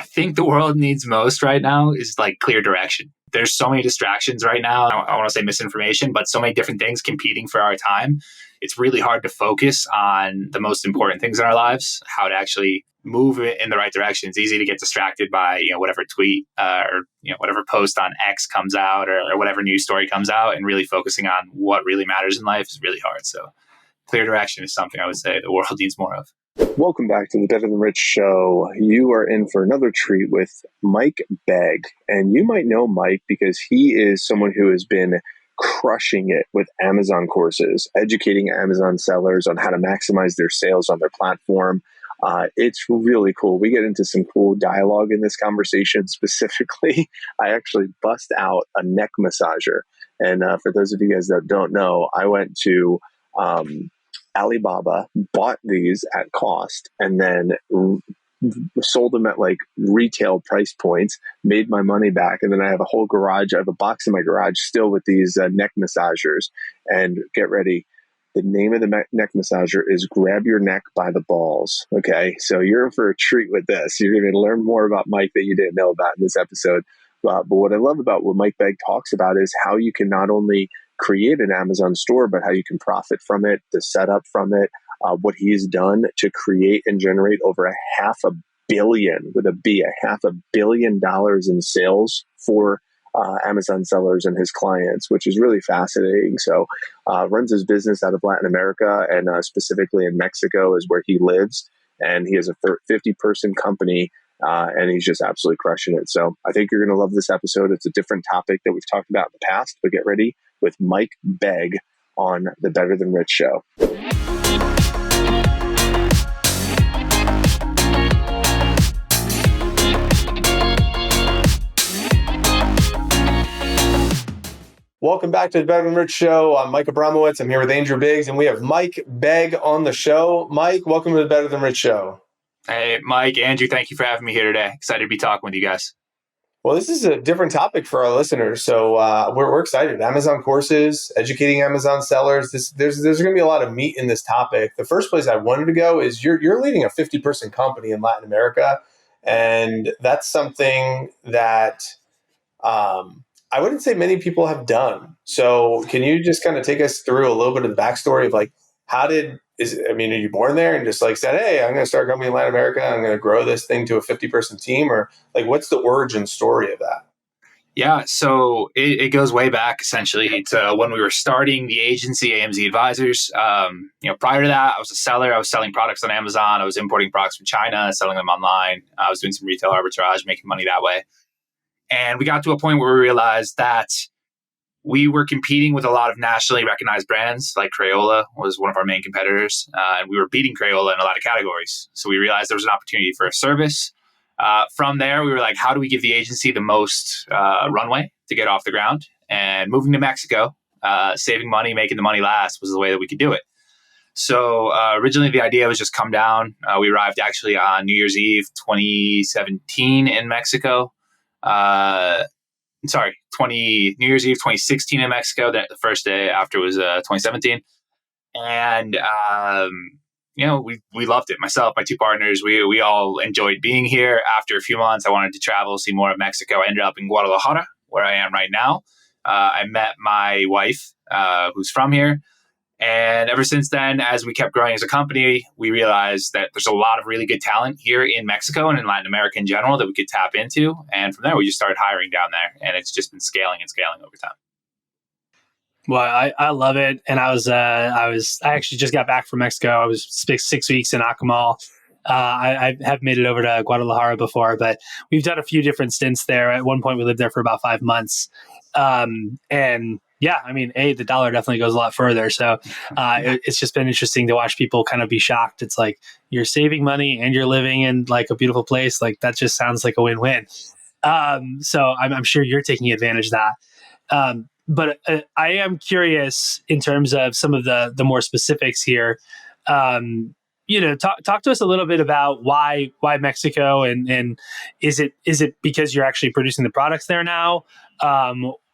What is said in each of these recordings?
I think the world needs most right now is like clear direction. There's so many distractions right now. I want to say misinformation, but so many different things competing for our time. It's really hard to focus on the most important things in our lives, how to actually move it in the right direction. It's easy to get distracted by, whatever tweet or whatever post on X comes out or whatever news story comes out, and really focusing on what really matters in life is really hard. So clear direction is something I would say the world needs more of. Welcome back to the Better Than Rich show. You are in for another treat with Mike Begg. And you might know Mike because he is someone who has been crushing it with Amazon courses, educating Amazon sellers on how to maximize their sales on their platform. It's really cool. We get into some cool dialogue in this conversation. Specifically, I actually bust out a neck massager. And for those of you guys that don't know, I went to Alibaba, bought these at cost, and then sold them at like retail price points, made my money back. And then I have a whole garage. I have a box in my garage still with these neck massagers. And get ready. The name of the neck massager is Grab Your Neck by the Balls. Okay. So you're in for a treat with this. You're going to learn more about Mike that you didn't know about in this episode. But what I love about what Mike Begg talks about is how you can not only create an Amazon store, but how you can profit from it, the setup from it, what he's done to create and generate over $500 million, with a B, $500 million in sales for Amazon sellers and his clients, which is really fascinating. So runs his business out of Latin America, and specifically in Mexico is where he lives. And he has a 50-person company, and he's just absolutely crushing it. So I think you're going to love this episode. It's a different topic that we've talked about in the past, but get ready with Mike Begg on the Better Than Rich show. Welcome back to the Better Than Rich show. I'm Mike Abramowitz. I'm here with Andrew Biggs, and we have Mike Begg on the show. Mike, welcome to the Better Than Rich show. Hey, Mike, Andrew, thank you for having me here today. Excited to be talking with you guys. Well, this is a different topic for our listeners, so we're excited. Amazon courses, educating Amazon sellers. There's going to be a lot of meat in this topic. The first place I wanted to go is you're leading a 50-person company in Latin America, and that's something that I wouldn't say many people have done. So can you just kind of take us through a little bit of the backstory of like, are you born there and just like said, hey, I'm going to start a company in Latin America, I'm going to grow this thing to a 50-person team? Or like, what's the origin story of that? Yeah, so it goes way back essentially to when we were starting the agency, AMZ Advisors. Prior to that, I was a seller. I was selling products on Amazon. I was importing products from China, selling them online. I was doing some retail arbitrage, making money that way. And we got to a point where we realized that we were competing with a lot of nationally recognized brands, like Crayola was one of our main competitors, and we were beating Crayola in a lot of categories. So we realized there was an opportunity for a service. From there, we were like, how do we give the agency the most runway to get off the ground? And moving to Mexico, saving money, making the money last was the way that we could do it. So originally, the idea was just come down. We arrived actually on New Year's Eve 2017 in Mexico. New Year's Eve 2016 in Mexico. The first day after was 2017. And, we loved it. Myself, my two partners, we all enjoyed being here. After a few months, I wanted to travel, see more of Mexico. I ended up in Guadalajara, where I am right now. I met my wife, who's from here. And ever since then, as we kept growing as a company, we realized that there's a lot of really good talent here in Mexico and in Latin America in general that we could tap into. And from there, we just started hiring down there. And it's just been scaling and scaling over time. Well, I love it. And I actually just got back from Mexico. I was 6 weeks in Acumen. I have made it over to Guadalajara before, but we've done a few different stints there. At one point, we lived there for about 5 months. And yeah, I mean, the dollar definitely goes a lot further. So it's just been interesting to watch people kind of be shocked. It's like you're saving money and you're living in like a beautiful place. Like that just sounds like a win-win. So I'm sure you're taking advantage of that. But I am curious in terms of some of the more specifics here. Talk to us a little bit about why Mexico, and is it because you're actually producing the products there now?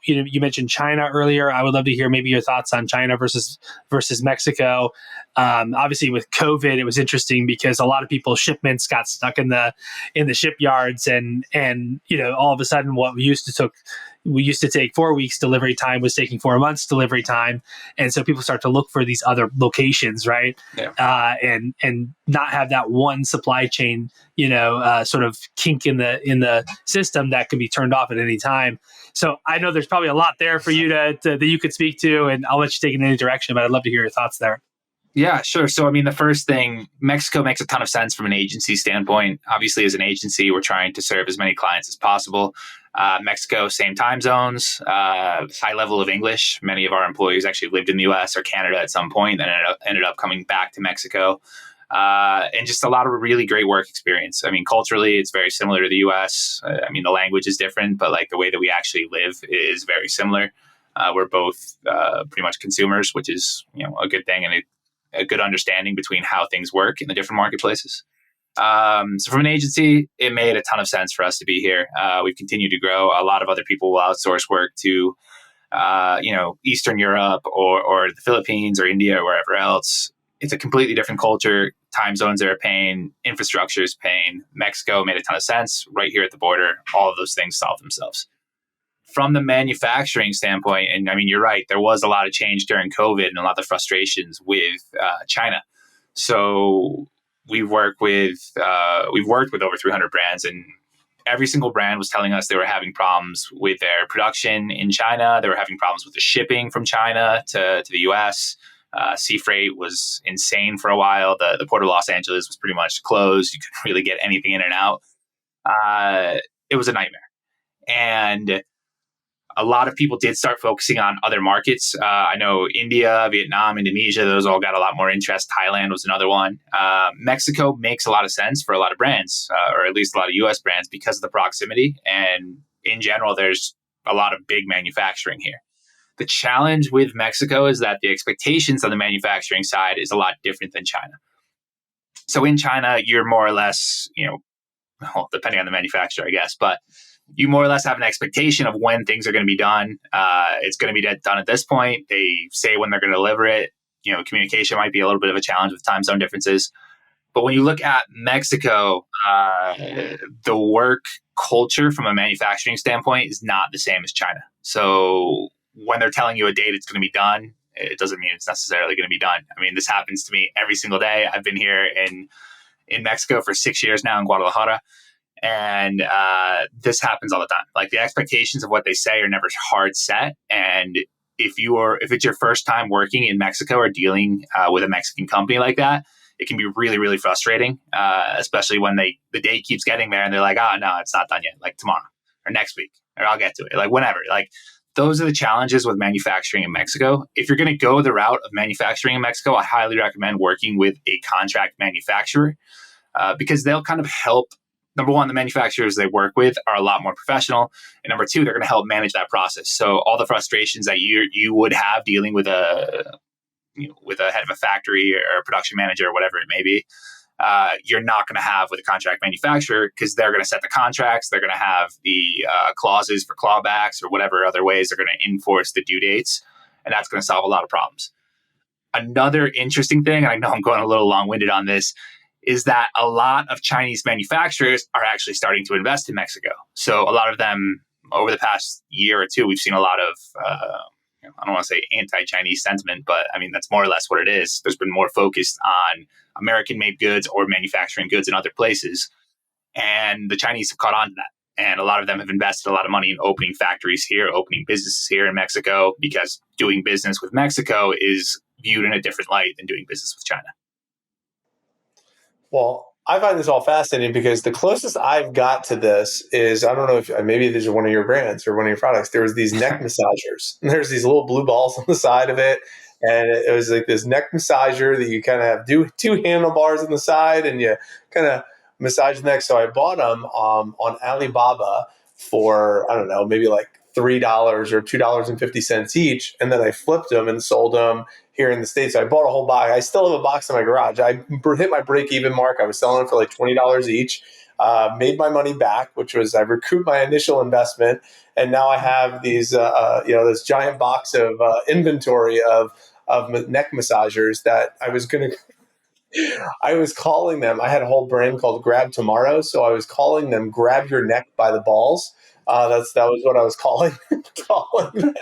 you mentioned China earlier. I would love to hear maybe your thoughts on China versus Mexico. Obviously, with COVID, it was interesting because a lot of people's shipments got stuck in the shipyards, and all of a sudden, what we used to take 4 weeks delivery time was taking 4 months delivery time, and so people start to look for these other locations, right? Yeah. And not have that one supply chain, sort of kink in the system that can be turned off at any time. So I know there's probably a lot there for you that you could speak to, and I'll let you take it in any direction, but I'd love to hear your thoughts there. Yeah, sure. So, I mean, the first thing, Mexico makes a ton of sense from an agency standpoint. Obviously, as an agency, we're trying to serve as many clients as possible. Mexico, same time zones, high level of English. Many of our employees actually lived in the US or Canada at some point and ended up coming back to Mexico. And just a lot of really great work experience. I mean, culturally, it's very similar to the US. I mean, the language is different, but like the way that we actually live is very similar. We're both pretty much consumers, which is, a good thing, and a good understanding between how things work in the different marketplaces. So from an agency, it made a ton of sense for us to be here. We've continued to grow. A lot of other people will outsource work to, Eastern Europe or the Philippines or India or wherever else. It's a completely different culture. Time zones are a pain. Infrastructure is a pain. Mexico made a ton of sense right here at the border. All of those things solve themselves. From the manufacturing standpoint, and I mean, you're right, there was a lot of change during COVID and a lot of frustrations with China. So we've worked with over 300 brands, and every single brand was telling us they were having problems with their production in China. They were having problems with the shipping from China to the US. Sea freight was insane for a while. The port of Los Angeles was pretty much closed. You couldn't really get anything in and out. It was a nightmare. And a lot of people did start focusing on other markets. I know India, Vietnam, Indonesia, those all got a lot more interest. Thailand was another one. Mexico makes a lot of sense for a lot of brands, or at least a lot of US brands, because of the proximity. And in general, there's a lot of big manufacturing here. The challenge with Mexico is that the expectations on the manufacturing side is a lot different than China. So in China, you're more or less, depending on the manufacturer, I guess, but you more or less have an expectation of when things are going to be done. It's going to be done at this point. They say when they're going to deliver it. Communication might be a little bit of a challenge with time zone differences. But when you look at Mexico, the work culture from a manufacturing standpoint is not the same as China. So when they're telling you a date it's going to be done, it doesn't mean it's necessarily going to be done. I mean, this happens to me every single day. I've been here in Mexico for 6 years now in Guadalajara. And this happens all the time. Like, the expectations of what they say are never hard set. And if it's your first time working in Mexico or dealing with a Mexican company like that, it can be really, really frustrating, especially when the date keeps getting there and they're like, oh, no, it's not done yet. Like tomorrow or next week, or I'll get to it. Like whenever. Like, those are the challenges with manufacturing in Mexico. If you're going to go the route of manufacturing in Mexico, I highly recommend working with a contract manufacturer because they'll kind of help. Number one, the manufacturers they work with are a lot more professional. And number two, they're going to help manage that process. So all the frustrations that you would have dealing with a head of a factory or a production manager or whatever it may be, you're not going to have with a contract manufacturer, because they're going to set the contracts. They're going to have the clauses for clawbacks or whatever other ways they're going to enforce the due dates. And that's going to solve a lot of problems. Another interesting thing, and I know I'm going a little long-winded on this, is that a lot of Chinese manufacturers are actually starting to invest in Mexico. So a lot of them, over the past year or two, we've seen a lot of, I don't want to say anti-Chinese sentiment, but I mean, that's more or less what it is. There's been more focused on American-made goods or manufacturing goods in other places. And the Chinese have caught on to that. And a lot of them have invested a lot of money in opening factories here, opening businesses here in Mexico, because doing business with Mexico is viewed in a different light than doing business with China. Well, I find this all fascinating because the closest I've got to this is, I don't know if maybe these are one of your brands or one of your products. There was these neck massagers. And there's these little blue balls on the side of it. And it was like this neck massager that you kind of have two handlebars on the side and you kind of massage the neck. So I bought them on Alibaba for, I don't know, maybe like $3 or $2.50 each. And then I flipped them and sold them here in the States. I bought a whole box. I still have a box in my garage. I hit my break-even mark. I was selling it for like $20 each. made my money back, which was I recouped my initial investment, and now I have these this giant box of inventory of neck massagers that I was calling them. I had a whole brand called Grab Tomorrow, so I was calling them "Grab Your Neck by the Balls." That was what I was calling calling them.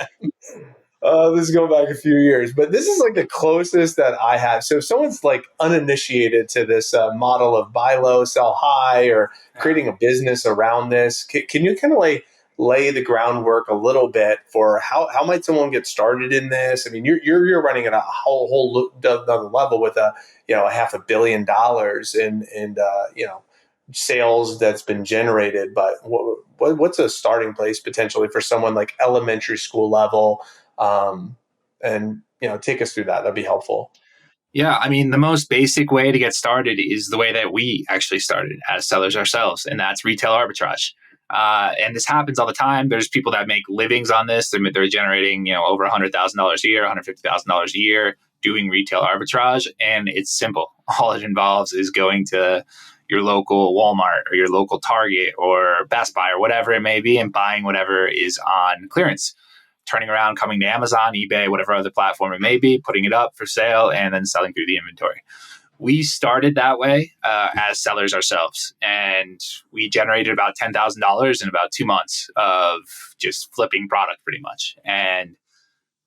This is going back a few years, but this is like the closest that I have. So if someone's like uninitiated to this model of buy low, sell high, or creating a business around this, can you kind of like lay the groundwork a little bit for how might someone get started in this? I mean, you're running at a whole another level with a $500 million in sales that's been generated. But what's a starting place potentially for someone like elementary school level? And take us through that. That'd be helpful. Yeah, I mean, the most basic way to get started is the way that we actually started as sellers ourselves, and that's retail arbitrage. And this happens all the time. There's people that make livings on this. They're generating, over $100,000 a year, $150,000 a year doing retail arbitrage, and it's simple. All it involves is going to your local Walmart or your local Target or Best Buy or whatever it may be and buying whatever is on clearance. Turning around, coming to Amazon, eBay, whatever other platform it may be, putting it up for sale, and then selling through the inventory. We started that way as sellers ourselves, and we generated about $10,000 in about 2 months of just flipping product pretty much. And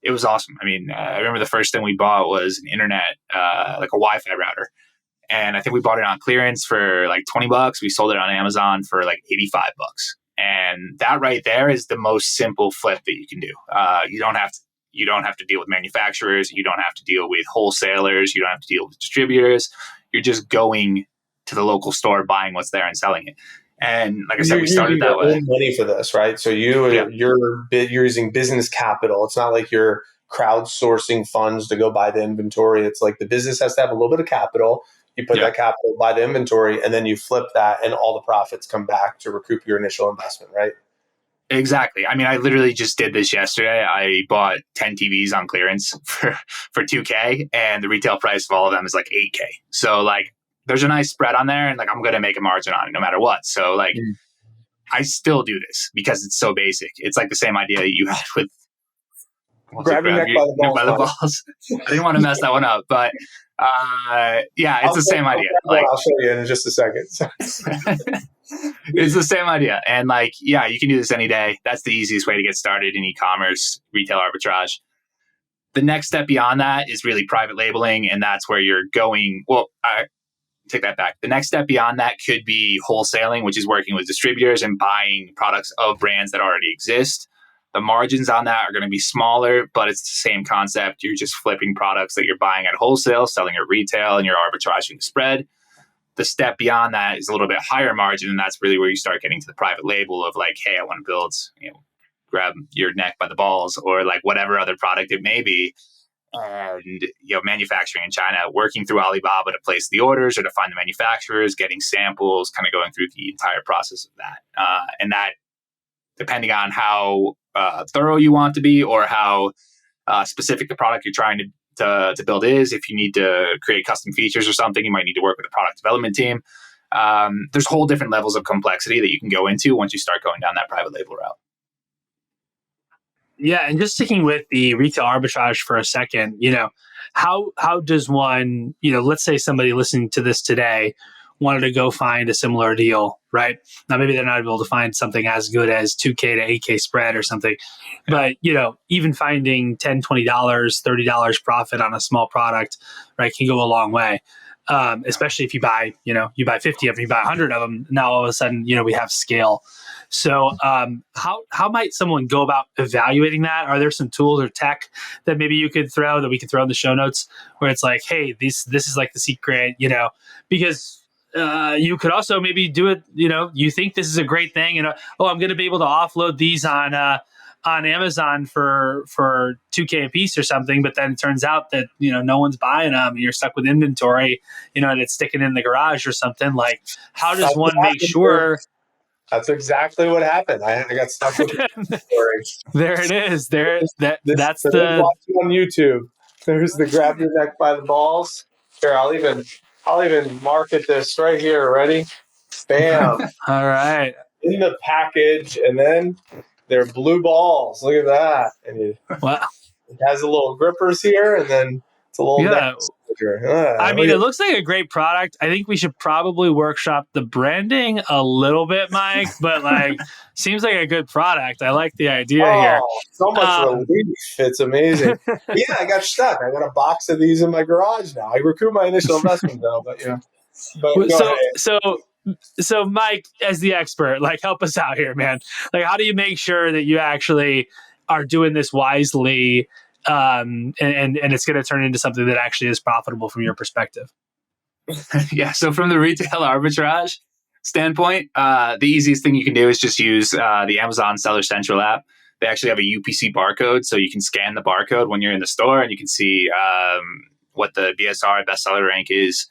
it was awesome. I mean, I remember the first thing we bought was an internet, like a Wi-Fi router. And I think we bought it on clearance for like $20. We sold it on Amazon for like $85. And that right there is the most simple flip that you can do. You don't have to deal with manufacturers. You don't have to deal with wholesalers. You don't have to deal with distributors. You're just going to the local store, buying what's there and selling it. And like I said, we started that way. Money for this, right? So you're using business capital. It's not like you're crowdsourcing funds to go buy the inventory. It's like the business has to have a little bit of capital. You put that capital, buy the inventory, and then you flip that, and all the profits come back to recoup your initial investment, right? Exactly. I mean, I literally just did this yesterday. I bought 10 TVs on clearance for $2K, and the retail price of all of them is like $8K. So like, there's a nice spread on there, and like I'm going to make a margin on it no matter what. So like, I still do this because it's so basic. It's like the same idea that you had with grab your neck by the balls. I didn't want to mess that one up, but it's the same idea. I'll show you in just a second. It's the same idea. And like, you can do this any day. That's the easiest way to get started in e-commerce, retail arbitrage. The next step beyond that is really private labeling. And that's where you're going. Well, I take that back. The next step beyond that could be wholesaling, which is working with distributors and buying products of brands that already exist. The margins on that are going to be smaller, but it's the same concept. You're just flipping products that you're buying at wholesale, selling at retail, and you're arbitraging the spread. The step beyond that is a little bit higher margin, and that's really where you start getting to the private label of like, hey, I want to build, grab your neck by the balls, or like whatever other product it may be. And, manufacturing in China, working through Alibaba to place the orders or to find the manufacturers, getting samples, kind of going through the entire process of that. And that, depending on how thorough you want to be or how specific the product you're trying to build is. If you need to create custom features or something, you might need to work with a product development team. There's whole different levels of complexity that you can go into once you start going down that private label route. Yeah, and just sticking with the retail arbitrage for a second, how does one, let's say somebody listening to this today wanted to go find a similar deal, right? Now, maybe they're not able to find something as good as 2K to 8K spread or something, but, even finding $10, $20, $30 profit on a small product, right, can go a long way. Especially if you buy 50 of them, you buy 100 of them. Now, all of a sudden, we have scale. So how might someone go about evaluating that? Are there some tools or tech that maybe you could throw that we could throw in the show notes where it's like, hey, this is like the secret, because you could also maybe do it, you think this is a great thing and, I'm going to be able to offload these on Amazon for $2K a piece or something, but then it turns out that, no one's buying them and you're stuck with inventory, and it's sticking in the garage or something. Like, how does one make sure? That's exactly what happened. I got stuck with inventory. There it is. That's watching on YouTube. There's the grab your neck by the balls. Here, I'll even market this right here. Ready? Bam. All right. In the package, and then they're blue balls. Look at that. And it Well, has a little grippers here, and then it's a little yeah. neck massager. I mean, it looks like a great product. I think we should probably workshop the branding a little bit, Mike, but like, seems like a good product. I like the idea here. So much relief. It's amazing. Yeah, I got stuck. I got a box of these in my garage now. I recouped my initial investment though, but yeah. But go ahead. So Mike, as the expert, like, help us out here, man. Like, how do you make sure that you actually are doing this wisely, and it's going to turn into something that actually is profitable from your perspective? Yeah. So from the retail arbitrage standpoint, the easiest thing you can do is just use the Amazon Seller Central app. They actually have a UPC barcode, so you can scan the barcode when you're in the store, and you can see what the BSR bestseller rank is.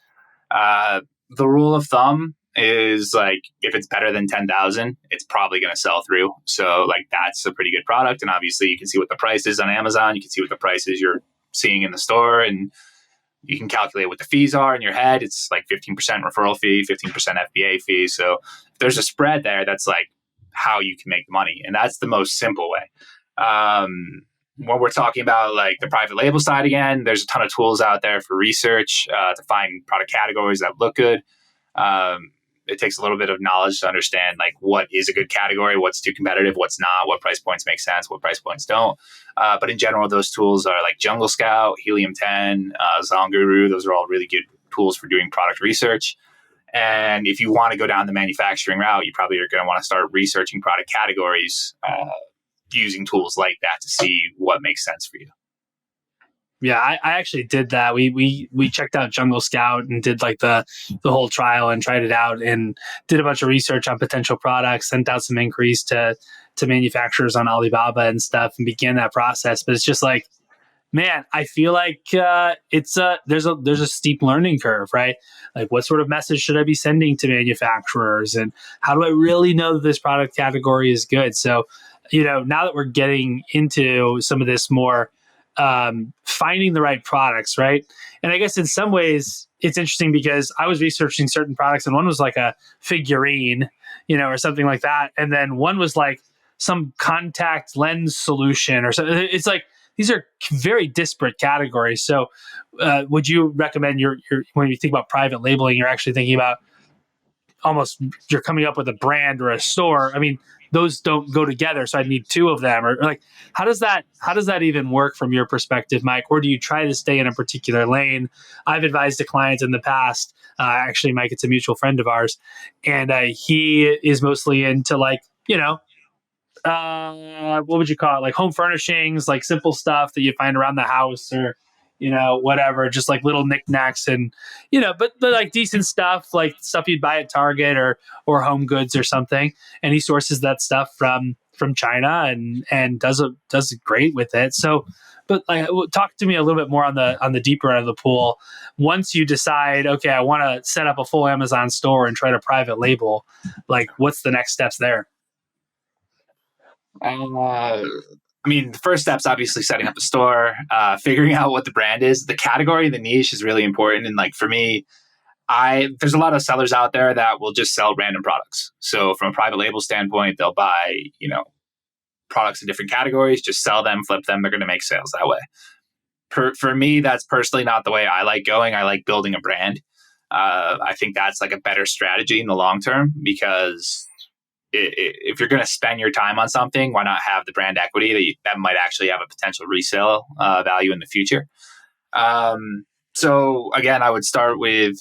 The rule of thumb is like, if it's better than 10,000, it's probably going to sell through. So like, that's a pretty good product. And obviously you can see what the price is on Amazon. You can see what the prices you're seeing in the store, and you can calculate what the fees are in your head. It's like 15% referral fee, 15% FBA fee. So if there's a spread there, that's like how you can make money. And that's the most simple way. When we're talking about like the private label side, again, there's a ton of tools out there for research to find product categories that look good. It takes a little bit of knowledge to understand like what is a good category, what's too competitive, what's not, what price points make sense, what price points don't. But in general, those tools are like Jungle Scout, Helium 10, Zonguru. Those are all really good tools for doing product research. And if you want to go down the manufacturing route, you probably are going to want to start researching product categories using tools like that to see what makes sense for you. Yeah, I actually did that. We checked out Jungle Scout and did like the whole trial and tried it out and did a bunch of research on potential products, sent out some inquiries to manufacturers on Alibaba and stuff, and began that process. But it's just like, man, I feel like there's a steep learning curve, right? Like, what sort of message should I be sending to manufacturers, and how do I really know that this product category is good? So, now that we're getting into some of this more finding the right products, right? And I guess in some ways it's interesting because I was researching certain products, and one was like a figurine, or something like that, and then one was like some contact lens solution or something. It's like, these are very disparate categories. So would you recommend when you think about private labeling, you're actually thinking about almost, you're coming up with a brand or a store? I mean, those don't go together, so I need two of them. Or like, how does that even work from your perspective, Mike? Or do you try to stay in a particular lane? I've advised a client in the past, actually, Mike, it's a mutual friend of ours, and he is mostly into like, what would you call it? Like home furnishings, like simple stuff that you find around the house, or, whatever, just like little knickknacks and, but like decent stuff, like stuff you'd buy at Target or Home Goods or something. And he sources that stuff from China and does great with it. So, but like, talk to me a little bit more on the deeper end of the pool. Once you decide, okay, I want to set up a full Amazon store and try to private label, like, what's the next steps there? I mean, the first step's obviously setting up a store, figuring out what the brand is. The category, the niche is really important. And like, for me, there's a lot of sellers out there that will just sell random products. So from a private label standpoint, they'll buy, products in different categories, just sell them, flip them. They're going to make sales that way. For me, that's personally not the way I like going. I like building a brand. I think that's like a better strategy in the long term, because if you're going to spend your time on something, why not have the brand equity that might actually have a potential resale value in the future? So again, I would start with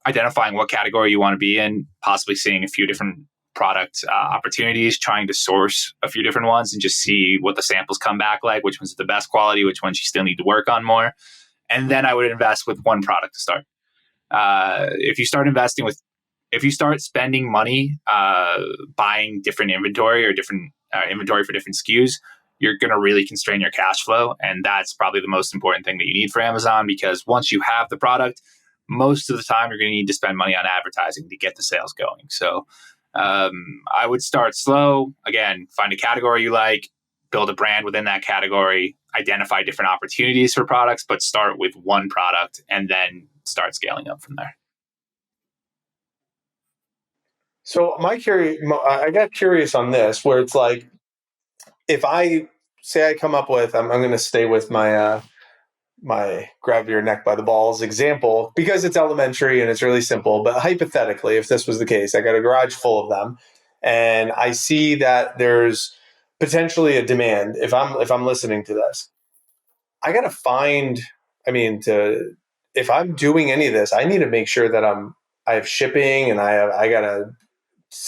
identifying what category you want to be in, possibly seeing a few different product opportunities, trying to source a few different ones and just see what the samples come back like, which one's the best quality, which ones you still need to work on more. And then I would invest with one product to start. If you start spending money buying different inventory or different inventory for different SKUs, you're going to really constrain your cash flow. And that's probably the most important thing that you need for Amazon, because once you have the product, most of the time you're going to need to spend money on advertising to get the sales going. So I would start slow. Again, find a category you like, build a brand within that category, identify different opportunities for products, but start with one product and then start scaling up from there. So I got curious on this, where it's like, if I say I come up with, I'm going to stay with my grab your neck by the balls example because it's elementary and it's really simple. But hypothetically, if this was the case, I got a garage full of them, and I see that there's potentially a demand. If I'm listening to this, I got to find. I mean, if I'm doing any of this, I need to make sure that I have shipping, and I got to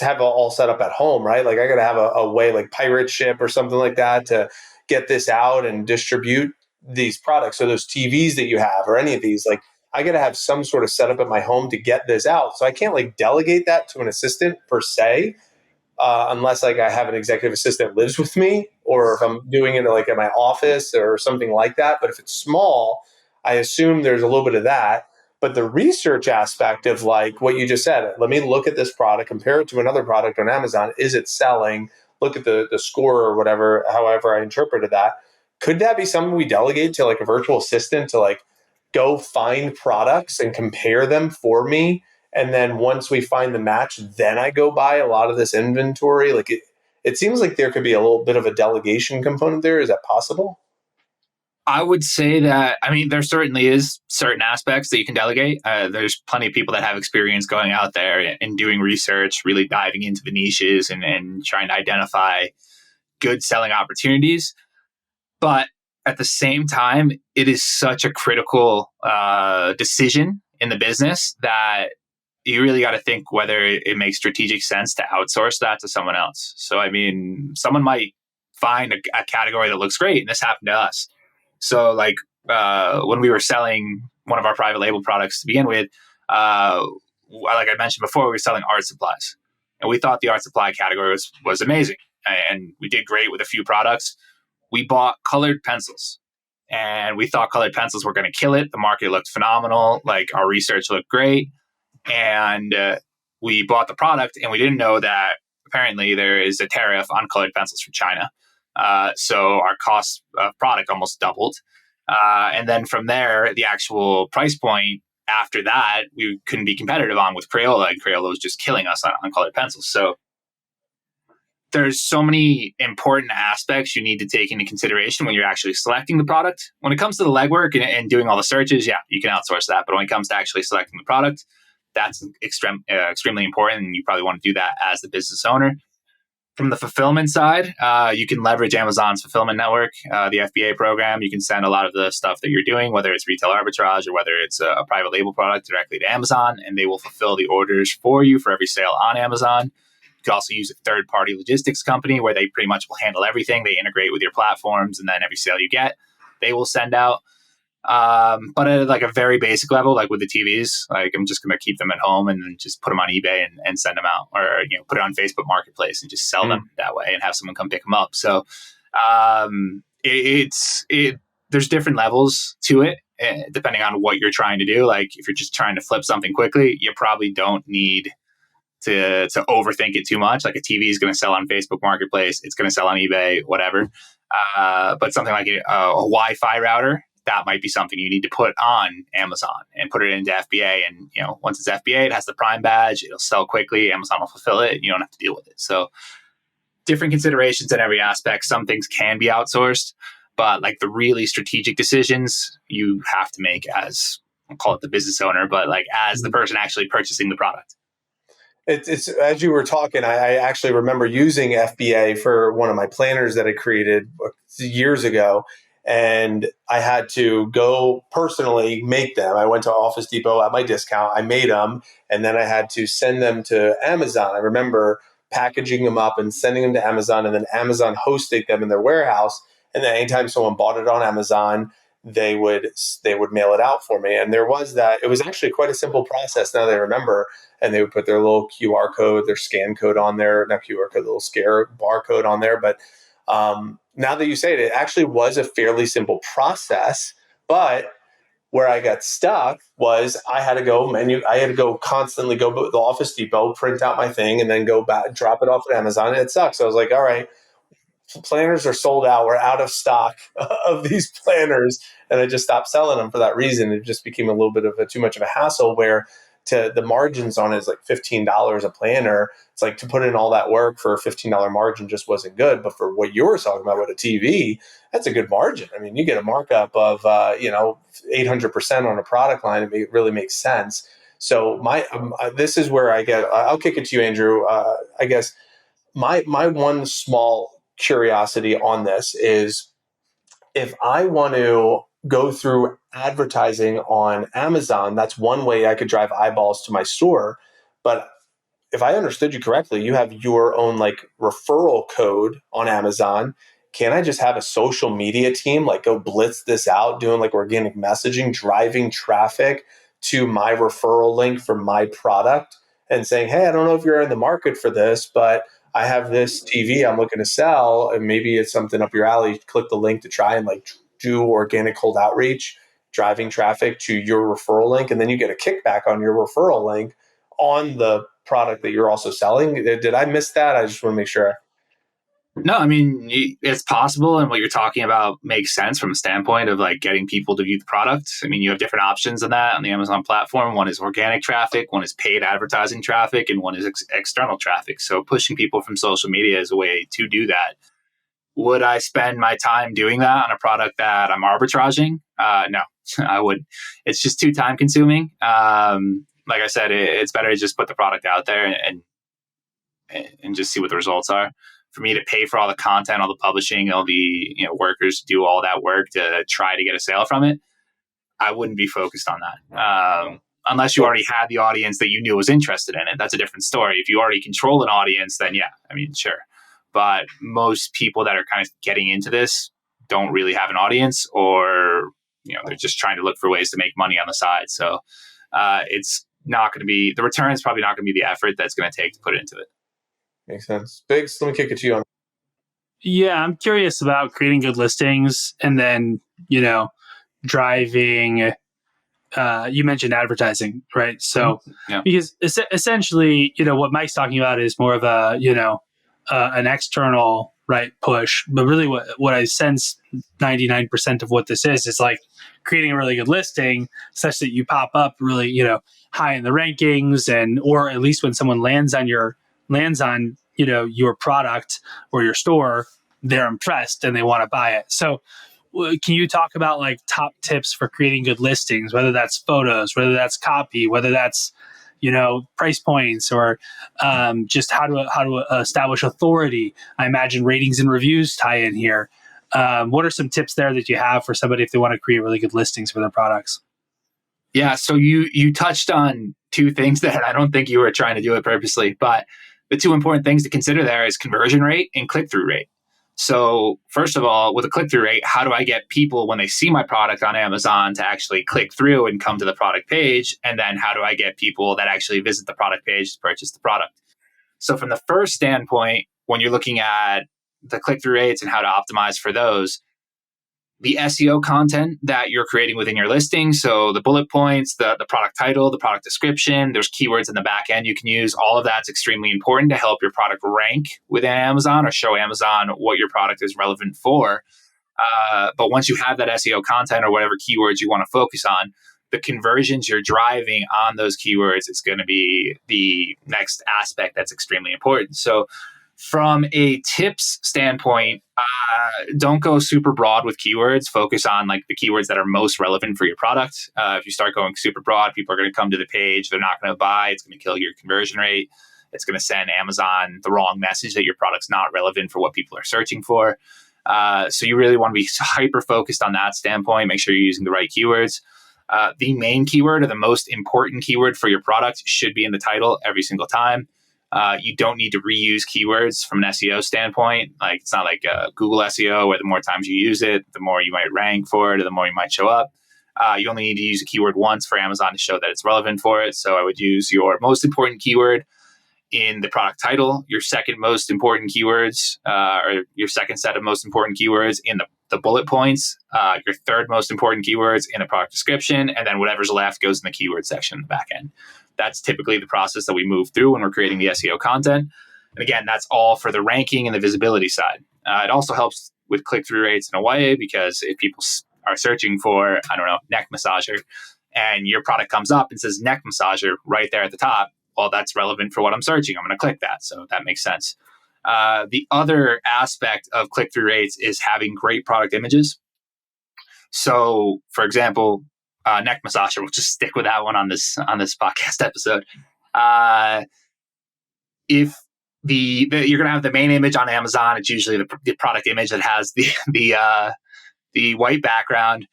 have it all set up at home, right? Like I got to have a way, like pirate ship or something like that, to get this out and distribute these products. So those TVs that you have, or any of these, like I got to have some sort of setup at my home to get this out. So I can't like delegate that to an assistant per se, unless like I have an executive assistant that lives with me, or if I'm doing it like at my office or something like that. But if it's small, I assume there's a little bit of that. But the research aspect of like what you just said, let me look at this product, compare it to another product on Amazon. Is it selling? Look at the score or whatever, however I interpreted that. Could that be something we delegate to like a virtual assistant to like go find products and compare them for me? And then once we find the match, then I go buy a lot of this inventory. Like it seems like there could be a little bit of a delegation component there. Is that possible? I would say that, I mean, there certainly is certain aspects that you can delegate. There's plenty of people that have experience going out there and doing research, really diving into the niches and trying to identify good selling opportunities. But at the same time, it is such a critical decision in the business that you really got to think whether it makes strategic sense to outsource that to someone else. So, I mean, someone might find a category that looks great, and this happened to us. So, like when we were selling one of our private label products to begin with, like I mentioned before, we were selling art supplies, and we thought the art supply category was amazing, and we did great with a few products. We bought colored pencils, and we thought colored pencils were going to kill it. The market looked phenomenal. Like our research looked great, and we bought the product, and we didn't know that apparently there is a tariff on colored pencils from China. So our cost of product almost doubled. And then from there, the actual price point after that, we couldn't be competitive on with Crayola, and Crayola was just killing us on colored pencils. So there's so many important aspects you need to take into consideration when you're actually selecting the product. When it comes to the legwork and doing all the searches, yeah, you can outsource that. But when it comes to actually selecting the product, that's extremely important, and you probably want to do that as the business owner. From the fulfillment side, you can leverage Amazon's fulfillment network, the FBA program. You can send a lot of the stuff that you're doing, whether it's retail arbitrage or whether it's a private label product, directly to Amazon, and they will fulfill the orders for you for every sale on Amazon. You can also use a third-party logistics company where they pretty much will handle everything. They integrate with your platforms, and then every sale you get, they will send out. But at like a very basic level, like with the TVs, like I'm just going to keep them at home and then just put them on eBay and send them out, or put it on Facebook Marketplace and just sell them that way and have someone come pick them up. So there's different levels to it depending on what you're trying to do. Like if you're just trying to flip something quickly, you probably don't need to overthink it too much. Like a TV is going to sell on Facebook Marketplace, it's going to sell on eBay, whatever. But something like a Wi-Fi router, that might be something you need to put on Amazon and put it into FBA. And, once it's FBA, it has the Prime badge, it'll sell quickly. Amazon will fulfill it. You don't have to deal with it. So different considerations in every aspect. Some things can be outsourced, but like the really strategic decisions you have to make as, I'll call it the business owner, but like as the person actually purchasing the product. It's as you were talking, I actually remember using FBA for one of my planners that I created years ago. And I had to go personally make them. I went to Office Depot at my discount. I made them, and then I had to send them to Amazon. I remember packaging them up and sending them to Amazon, and then Amazon hosting them in their warehouse. And then anytime someone bought it on Amazon, they would mail it out for me. And there was that. It was actually quite a simple process. Now that I remember, and they would put their little QR code, their scan code on there, not QR code, little scare barcode on there, but. Now that you say it, it actually was a fairly simple process, but where I got stuck was I had to constantly go to the Office Depot, print out my thing, and then go back, drop it off at Amazon. And it sucks. So I was like, all right, planners are sold out. We're out of stock of these planners. And I just stopped selling them for that reason. It just became a little bit of too much of a hassle where to the margins on it is like $15 a planner. It's like to put in all that work for a $15 margin just wasn't good. But for what you were talking about with a TV, that's a good margin. I mean, you get a markup of 800% on a product line. It really makes sense. So this is where I'll kick it to you, Andrew. I guess my one small curiosity on this is, if I want to go through advertising on Amazon, that's one way I could drive eyeballs to my store. But if I understood you correctly, you have your own like referral code on Amazon. Can I just have a social media team like go blitz this out, doing like organic messaging, driving traffic to my referral link for my product and saying, hey, I don't know if you're in the market for this, but I have this TV I'm looking to sell, and maybe it's something up your alley. Click the link to try and like do organic cold outreach, driving traffic to your referral link, and then you get a kickback on your referral link on the product that you're also selling. Did I miss that? I just want to make sure. No, I mean, it's possible, and what you're talking about makes sense from a standpoint of like getting people to view the product. I mean, you have different options on that on the Amazon platform. One is organic traffic, one is paid advertising traffic, and one is external traffic. So pushing people from social media is a way to do that. Would I spend my time doing that on a product that I'm arbitraging? No, I would. It's just too time consuming. Like I said, it's better to just put the product out there and just see what the results are. For me to pay for all the content, all the publishing, all the workers to do all that work to try to get a sale from it, I wouldn't be focused on that. Unless you already had the audience that you knew was interested in it. That's a different story. If you already control an audience, then yeah, I mean, sure. But most people that are kind of getting into this don't really have an audience, or they're just trying to look for ways to make money on the side. So it's not going to be, the return is probably not going to be the effort that's going to take to put it into it. Makes sense. Biggs, let me kick it to you on. Yeah, I'm curious about creating good listings and then, driving. You mentioned advertising, right? So, because essentially, what Mike's talking about is more of a, an external push. But really, what I sense 99% of what this is like creating a really good listing such that you pop up really, high in the rankings, or at least when someone lands on your product or your store, they're impressed and they want to buy it. So can you talk about top tips for creating good listings, whether that's photos, whether that's copy, whether that's price points, or just how to establish authority? I imagine ratings and reviews tie in here. What are some tips there that you have for somebody if they want to create really good listings for their products? Yeah, so you touched on two things that I don't think you were trying to do it purposely, but the two important things to consider there is conversion rate and click-through rate. So first of all, with a click-through rate, how do I get people when they see my product on Amazon to actually click through and come to the product page? And then how do I get people that actually visit the product page to purchase the product? So from the first standpoint, when you're looking at the click-through rates and how to optimize for those, the SEO content that you're creating within your listing, so the bullet points, the product title, the product description, there's keywords in the back end you can use. All of that's extremely important to help your product rank within Amazon or show Amazon what your product is relevant for. But once you have that SEO content or whatever keywords you want to focus on, the conversions you're driving on those keywords is going to be the next aspect that's extremely important. So from a tips standpoint, don't go super broad with keywords. Focus on the keywords that are most relevant for your product. If you start going super broad, people are going to come to the page. They're not going to buy. It's going to kill your conversion rate. It's going to send Amazon the wrong message that your product's not relevant for what people are searching for. So you really want to be hyper focused on that standpoint. Make sure you're using the right keywords. The main keyword or the most important keyword for your product should be in the title every single time. You don't need to reuse keywords from an SEO standpoint. It's not like Google SEO where the more times you use it, the more you might rank for it or the more you might show up. You only need to use a keyword once for Amazon to show that it's relevant for it. So I would use your most important keyword in the product title, your second most important keywords, or your second set of most important keywords in the bullet points, your third most important keywords in the product description, and then whatever's left goes in the keyword section in the back end. That's typically the process that we move through when we're creating the SEO content. And again, that's all for the ranking and the visibility side. It also helps with click-through rates in a way, because if people are searching for, neck massager, and your product comes up and says neck massager right there at the top, well, that's relevant for what I'm searching. I'm going to click that. So that makes sense. The other aspect of click-through rates is having great product images. So, for example, neck massager, we'll just stick with that one on this podcast episode. If you're going to have the main image on Amazon, it's usually the product image that has the white background.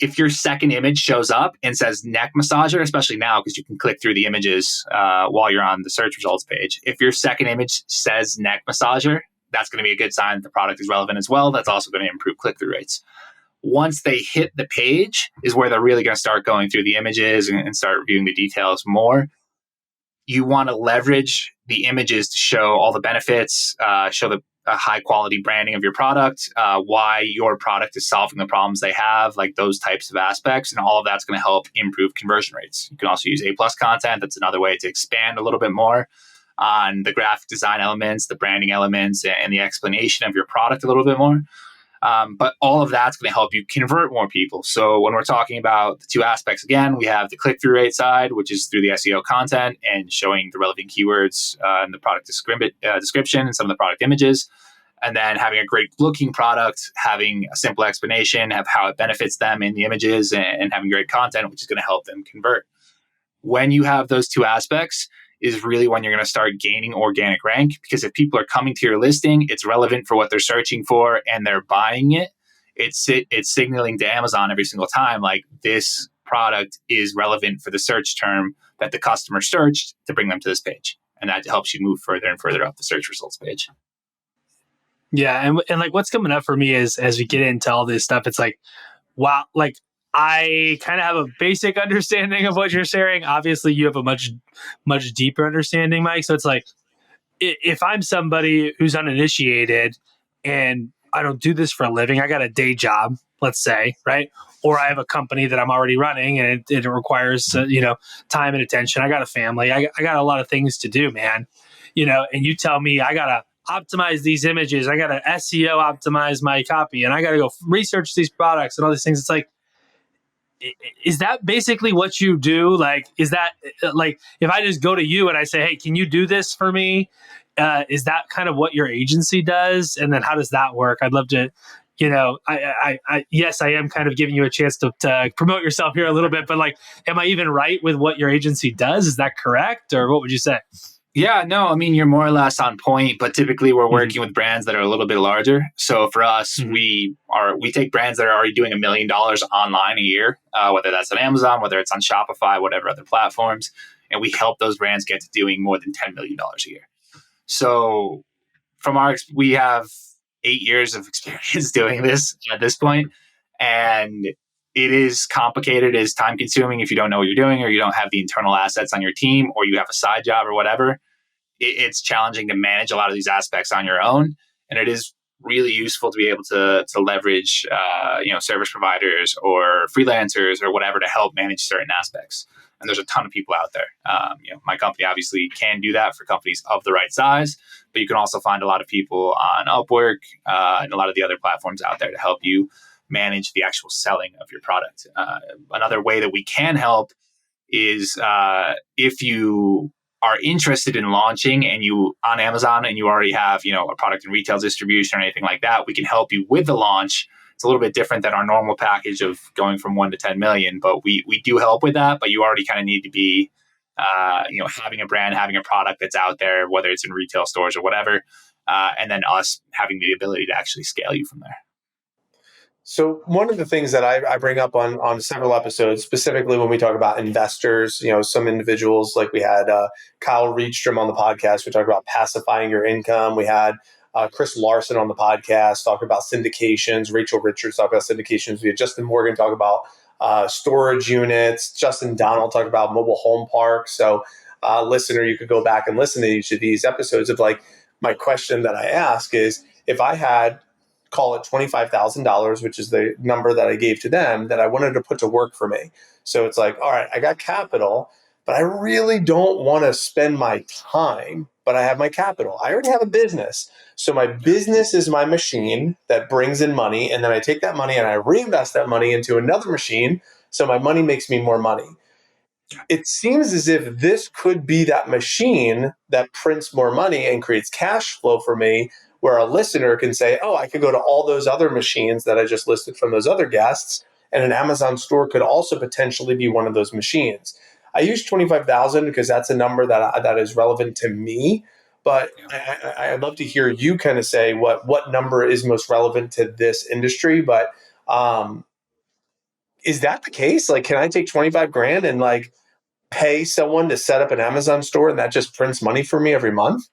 If your second image shows up and says neck massager, especially now because you can click through the images while you're on the search results page. If your second image says neck massager, that's going to be a good sign that the product is relevant as well. That's also going to improve click-through rates. Once they hit the page is where they're really going to start going through the images and start reviewing the details more. You want to leverage the images to show all the benefits, show the high quality branding of your product, why your product is solving the problems they have, like those types of aspects. And all of that's going to help improve conversion rates. You can also use A+ content. That's another way to expand a little bit more on the graphic design elements, the branding elements, and the explanation of your product a little bit more. But all of that's going to help you convert more people. So when we're talking about the two aspects, again, we have the click-through rate side, which is through the SEO content and showing the relevant keywords in the product description and some of the product images. And then having a great looking product, having a simple explanation of how it benefits them in the images, and having great content, which is going to help them convert. When you have those two aspects is really when you're going to start gaining organic rank, because if people are coming to your listing, it's relevant for what they're searching for and they're buying it. It's signaling to Amazon every single time, like this product is relevant for the search term that the customer searched to bring them to this page. And that helps you move further and further up the search results page. Yeah. And like what's coming up for me is as we get into all this stuff, it's like, wow, like I kind of have a basic understanding of what you're sharing. Obviously, you have a much deeper understanding, Mike. So it's like, if I'm somebody who's uninitiated and I don't do this for a living, I got a day job, let's say, right? Or I have a company that I'm already running and it requires, time and attention. I got a family. I got a lot of things to do, man. And you tell me I got to optimize these images. I got to SEO optimize my copy and I got to go research these products and all these things. It's like, is that basically what you do? Like, is that like, if I just go to you and I say, hey, can you do this for me? Is that kind of what your agency does? And then how does that work? I'd love to, yes, I am kind of giving you a chance to promote yourself here a little bit, but like, am I even right with what your agency does? Is that correct? Or what would you say? Yeah, no, I mean, you're more or less on point, but typically we're working with brands that are a little bit larger. So for us, we take brands that are already doing $1 million online a year, whether that's on Amazon, whether it's on Shopify, whatever other platforms, and we help those brands get to doing more than $10 million a year. So we have 8 years of experience doing this at this point, and it is complicated, it is time consuming if you don't know what you're doing or you don't have the internal assets on your team or you have a side job or whatever. It's challenging to manage a lot of these aspects on your own. And it is really useful to be able to leverage, service providers or freelancers or whatever to help manage certain aspects. And there's a ton of people out there. My company obviously can do that for companies of the right size, but you can also find a lot of people on Upwork and a lot of the other platforms out there to help you manage the actual selling of your product. Another way that we can help is if you are interested in launching and you on Amazon and you already have, a product in retail distribution or anything like that, we can help you with the launch. It's a little bit different than our normal package of going from 1 to 10 million, but we do help with that. But you already kind of need to be, having a brand, having a product that's out there, whether it's in retail stores or whatever, and then us having the ability to actually scale you from there. So one of the things that I bring up on several episodes, specifically when we talk about investors, some individuals, like we had Kyle Reedstrom on the podcast, we talked about pacifying your income. We had Chris Larson on the podcast talk about syndications. Rachel Richards talk about syndications. We had Justin Morgan talk about storage units. Justin Donald talk about mobile home parks. So listener, you could go back and listen to each of these episodes of like, my question that I ask is, if I had, call it $25,000, which is the number that I gave to them that I wanted to put to work for me. So it's like, all right, I got capital, but I really don't want to spend my time, but I have my capital. I already have a business. So my business is my machine that brings in money. And then I take that money and I reinvest that money into another machine So my money makes me more money. It seems as if this could be that machine that prints more money and creates cash flow for me, where a listener can say, oh, I could go to all those other machines that I just listed from those other guests, and an Amazon store could also potentially be one of those machines. I use 25,000 because that's a number that is relevant to me, but I'd love to hear you kind of say what number is most relevant to this industry. But is that the case? Like, can I take 25 grand and like pay someone to set up an Amazon store and that just prints money for me every month?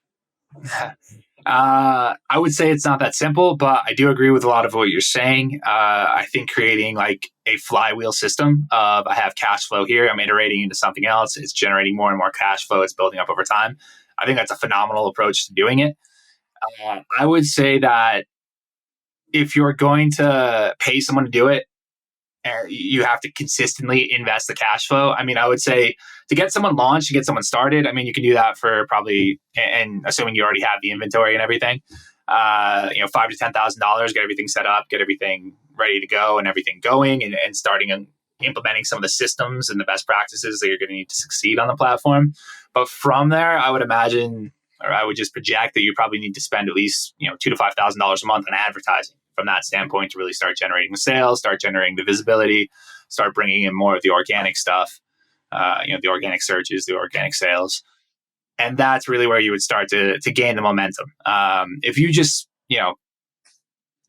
I would say it's not that simple, but I do agree with a lot of what you're saying. I think creating like a flywheel system of I have cash flow here, I'm iterating into something else, it's generating more and more cash flow, it's building up over time. I think that's a phenomenal approach to doing it. I would say that if you're going to pay someone to do it, you have to consistently invest the cash flow. I mean, I would say to get someone launched, to get someone started, I mean, you can do that for probably, and assuming you already have the inventory and everything, $5,000 to $10,000, get everything set up, get everything ready to go and everything going, and starting and implementing some of the systems and the best practices that you're going to need to succeed on the platform. But from there, I would imagine, or I would just project that you probably need to spend at least $2,000 to $5,000 a month on advertising from that standpoint to really start generating the sales, start generating the visibility, start bringing in more of the organic stuff, the organic searches, the organic sales. And that's really where you would start to gain the momentum. If you just,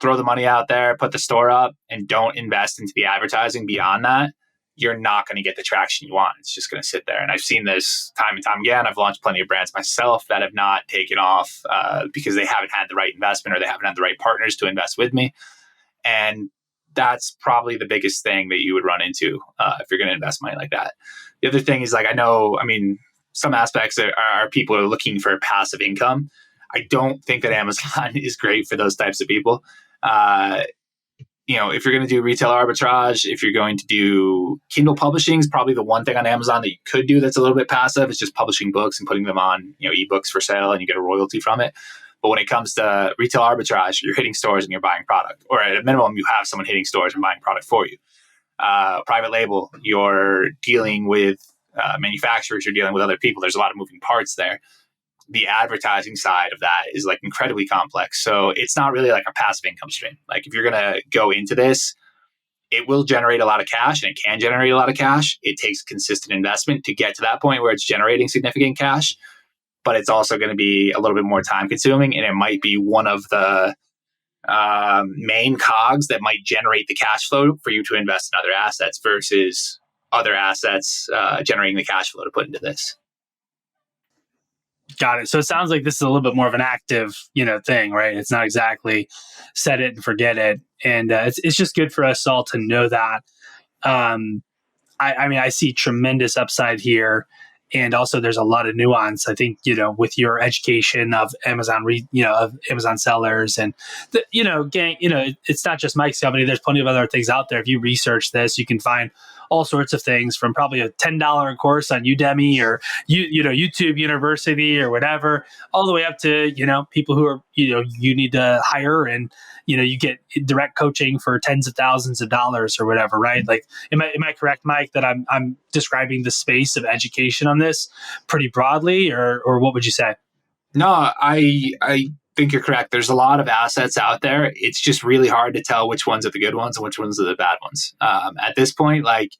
throw the money out there, put the store up, and don't invest into the advertising beyond that, you're not going to get the traction you want. It's just going to sit there. And I've seen this time and time again. I've launched plenty of brands myself that have not taken off because they haven't had the right investment or they haven't had the right partners to invest with me. And that's probably the biggest thing that you would run into if you're going to invest money like that. The other thing is some aspects are people are looking for passive income. I don't think that Amazon is great for those types of people. If you're going to do retail arbitrage, if you're going to do Kindle publishing, is probably the one thing on Amazon that you could do that's a little bit passive. It's just publishing books and putting them on, ebooks for sale, and you get a royalty from it. But when it comes to retail arbitrage, you're hitting stores and you're buying product, or at a minimum, you have someone hitting stores and buying product for you. Private label, you're dealing with manufacturers, you're dealing with other people. There's a lot of moving parts there. The advertising side of that is like incredibly complex. So it's not really like a passive income stream. Like if you're going to go into this, it will generate a lot of cash, and it can generate a lot of cash. It takes consistent investment to get to that point where it's generating significant cash, but it's also going to be a little bit more time consuming, and it might be one of the main cogs that might generate the cash flow for you to invest in other assets versus other assets generating the cash flow to put into this. Got it. So it sounds like this is a little bit more of an active, thing, right? It's not exactly set it and forget it. And it's just good for us all to know that. I see tremendous upside here. And also there's a lot of nuance, I think, with your education of Amazon, of Amazon sellers and, it's not just Mike's company. There's plenty of other things out there. If you research this, you can find all sorts of things from probably a $10 course on Udemy or, YouTube University or whatever, all the way up to, people who are, you need to hire and, you get direct coaching for tens of thousands of dollars or whatever, right? Like, am I correct, Mike, that I'm describing the space of education on this pretty broadly, or what would you say? No, I think you're correct. There's a lot of assets out there. It's just really hard to tell which ones are the good ones and which ones are the bad ones. At this point, like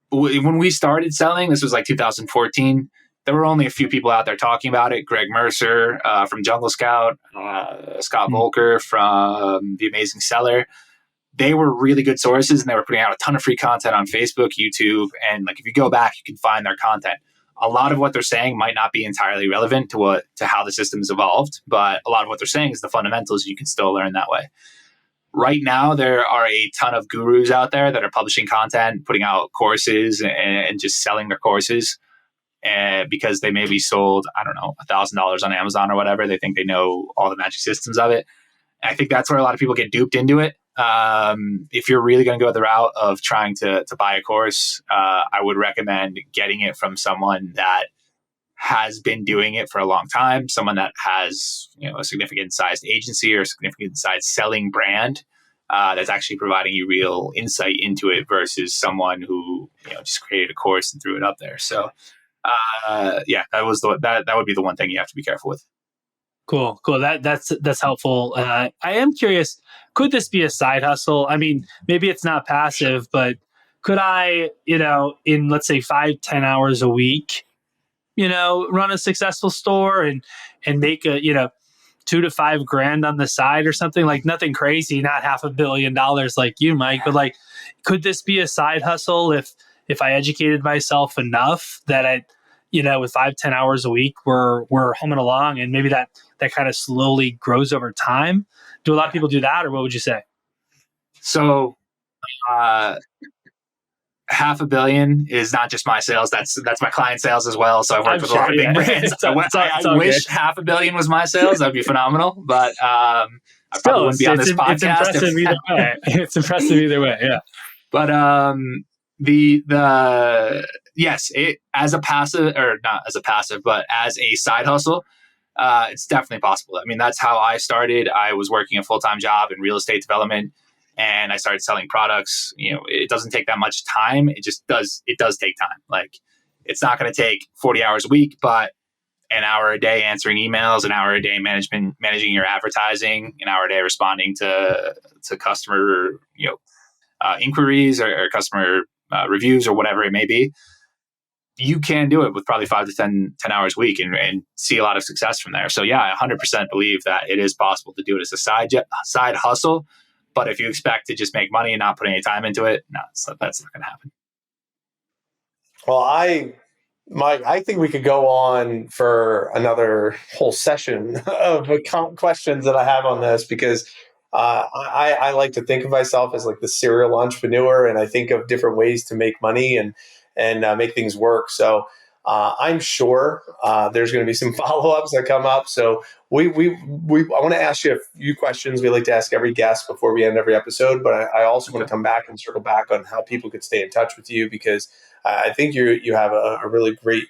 when we started selling, this was like 2014. There were only a few people out there talking about it. Greg Mercer from Jungle Scout, Scott Volker from The Amazing Seller. They were really good sources, and they were putting out a ton of free content on Facebook, YouTube, and like if you go back, you can find their content. A lot of what they're saying might not be entirely relevant to how the system's evolved, but a lot of what they're saying is the fundamentals. You can still learn that way. Right now, there are a ton of gurus out there that are publishing content, putting out courses, and just selling their courses. And because they maybe sold, I don't know, $1,000 on Amazon or whatever, they think they know all the magic systems of it. And I think that's where a lot of people get duped into it. If you're really going to go the route of trying to buy a course, I would recommend getting it from someone that has been doing it for a long time, someone that has a significant sized agency or a significant sized selling brand that's actually providing you real insight into it versus someone who just created a course and threw it up there. So that would be the one thing you have to be careful with. Cool. That's helpful. I am curious, could this be a side hustle? I mean, maybe it's not passive, but could I, in let's say 5-10 hours a week, run a successful store and make a, $2 to $5 grand on the side or something? Like nothing crazy, not $500 million like you, Mike, but like, could this be a side hustle if I educated myself enough that with 5-10 hours a week, we're humming along, and maybe that kind of slowly grows over time? Do a lot of people do that, or what would you say? So, $500 million is not just my sales. That's my client sales as well. So I've worked with a lot of big brands. I wish $500 million was my sales. That'd be phenomenal. But I probably wouldn't be on this podcast. It's impressive either way. It's impressive either way. Yeah. But yes, as a passive, or not as a passive, but as a side hustle, it's definitely possible. I mean, that's how I started. I was working a full-time job in real estate development, and I started selling products. It doesn't take that much time. It does take time. Like, it's not going to take 40 hours a week, but an hour a day answering emails, an hour a day managing your advertising, an hour a day responding to customer, inquiries or customer reviews or whatever it may be. You can do it with probably 5 to 10 hours a week and see a lot of success from there. So yeah, I 100% believe that it is possible to do it as a side hustle. But if you expect to just make money and not put any time into it, no, that's not going to happen. Well, Mike, I think we could go on for another whole session of questions that I have on this, because I like to think of myself as like the serial entrepreneur, and I think of different ways to make money and make things work. So I'm sure there's going to be some follow-ups that come up. So I want to ask you a few questions we like to ask every guest before we end every episode, but I also want to come back and circle back on how people could stay in touch with you, because I think you have a really great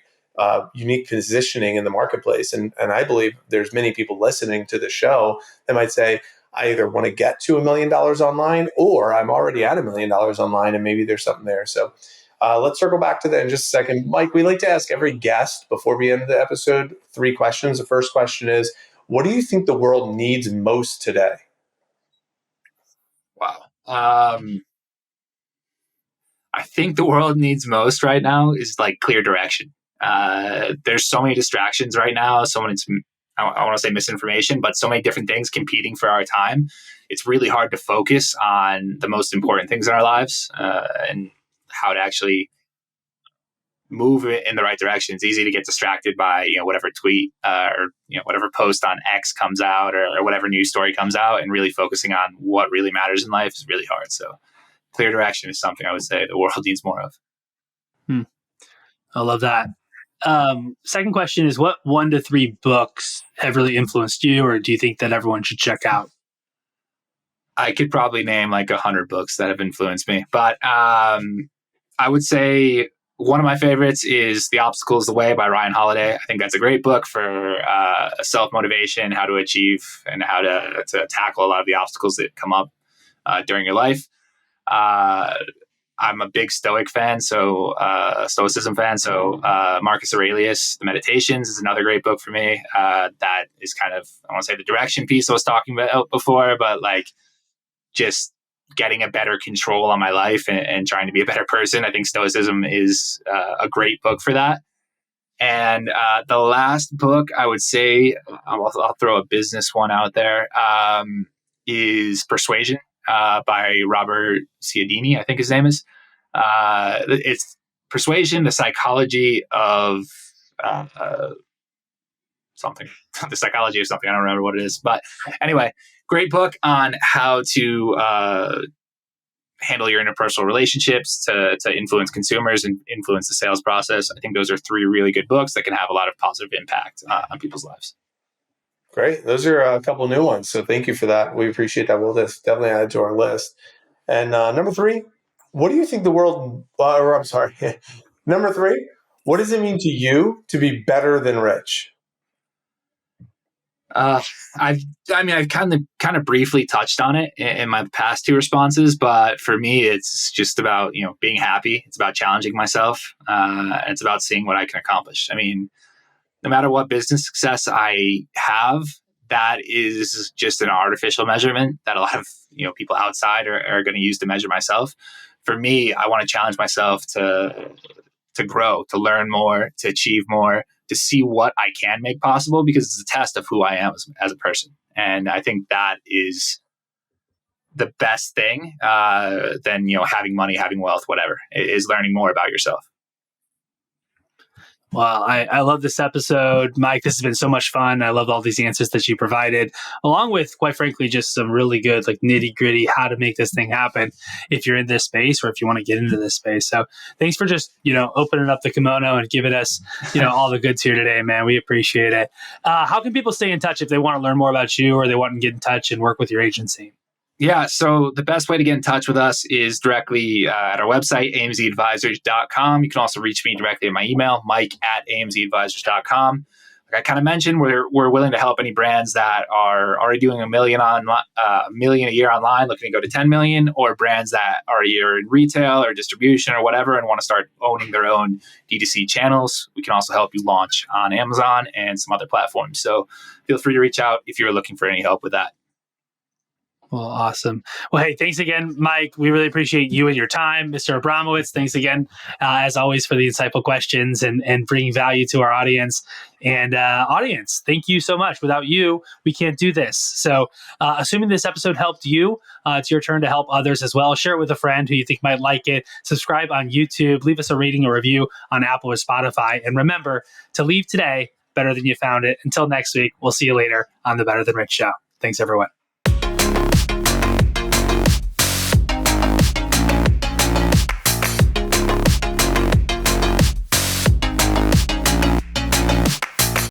unique positioning in the marketplace. And I believe there's many people listening to the show that might say, I either want to get to $1 million online, or I'm already at $1 million online, and maybe there's something there. So let's circle back to that in just a second. Mike, we like to ask every guest before we end the episode 3 questions. The first question is, what do you think the world needs most today? Wow. I think the world needs most right now is like clear direction. There's so many distractions right now. I want to say misinformation, but so many different things competing for our time. It's really hard to focus on the most important things in our lives and how to actually move in the right direction. It's easy to get distracted by whatever tweet or whatever post on X comes out or whatever news story comes out, and really focusing on what really matters in life is really hard. So clear direction is something I would say the world needs more of. I love that. Second question is, what 1 to 3 books have really influenced you, or do you think that everyone should check out? I could probably name like 100 books that have influenced me, but I would say one of my favorites is The Obstacle is the Way by Ryan Holiday. I think that's a great book for self-motivation, how to achieve and how to tackle a lot of the obstacles that come up during your life. I'm a big Stoicism fan. So Marcus Aurelius, The Meditations is another great book for me. That is kind of, I want to say, the direction piece I was talking about before, but like just getting a better control on my life and trying to be a better person. I think Stoicism is a great book for that. And the last book I would say, I'll throw a business one out there, is Persuasion by Robert Cialdini, I think his name is. It's Persuasion, the psychology of something. The psychology of something. I don't remember what it is. But anyway, great book on how to handle your interpersonal relationships, to influence consumers and influence the sales process. I think those are 3 really good books that can have a lot of positive impact on people's lives. Great. Those are a couple new ones. So thank you for that. We appreciate that. We'll just definitely add it to our list. And number 3, what do you think the world, number 3, what does it mean to you to be better than rich? I've kind of briefly touched on it in my past two responses, but for me, it's just about, being happy. It's about challenging myself. And it's about seeing what I can accomplish. I mean, no matter what business success I have, that is just an artificial measurement that a lot of, people outside are going to use to measure myself. For me, I want to challenge myself to grow, to learn more, to achieve more, to see what I can make possible, because it's a test of who I am as a person. And I think that is the best thing than, having money, having wealth, whatever, is learning more about yourself. Well, I love this episode, Mike. This has been so much fun. I love all these answers that you provided, along with, quite frankly, just some really good, like, nitty gritty, how to make this thing happen if you're in this space or if you want to get into this space. So thanks for just, opening up the kimono and giving us, all the goods here today, man. We appreciate it. How can people stay in touch if they want to learn more about you or they want to get in touch and work with your agency? Yeah, so the best way to get in touch with us is directly at our website, amzadvisors.com. You can also reach me directly at my email, mike@amzadvisors.com. Like I kind of mentioned, we're willing to help any brands that are already doing $1 million a year online, looking to go to 10 million, or brands that are either in retail or distribution or whatever and want to start owning their own D2C channels. We can also help you launch on Amazon and some other platforms. So feel free to reach out if you're looking for any help with that. Well, awesome. Well, hey, thanks again, Mike. We really appreciate you and your time. Mr. Abramowitz, thanks again, as always, for the insightful questions and bringing value to our audience. And audience, thank you so much. Without you, we can't do this. So assuming this episode helped you, it's your turn to help others as well. Share it with a friend who you think might like it. Subscribe on YouTube. Leave us a rating or review on Apple or Spotify. And remember to leave today better than you found it. Until next week, we'll see you later on the Better Than Rich Show. Thanks, everyone.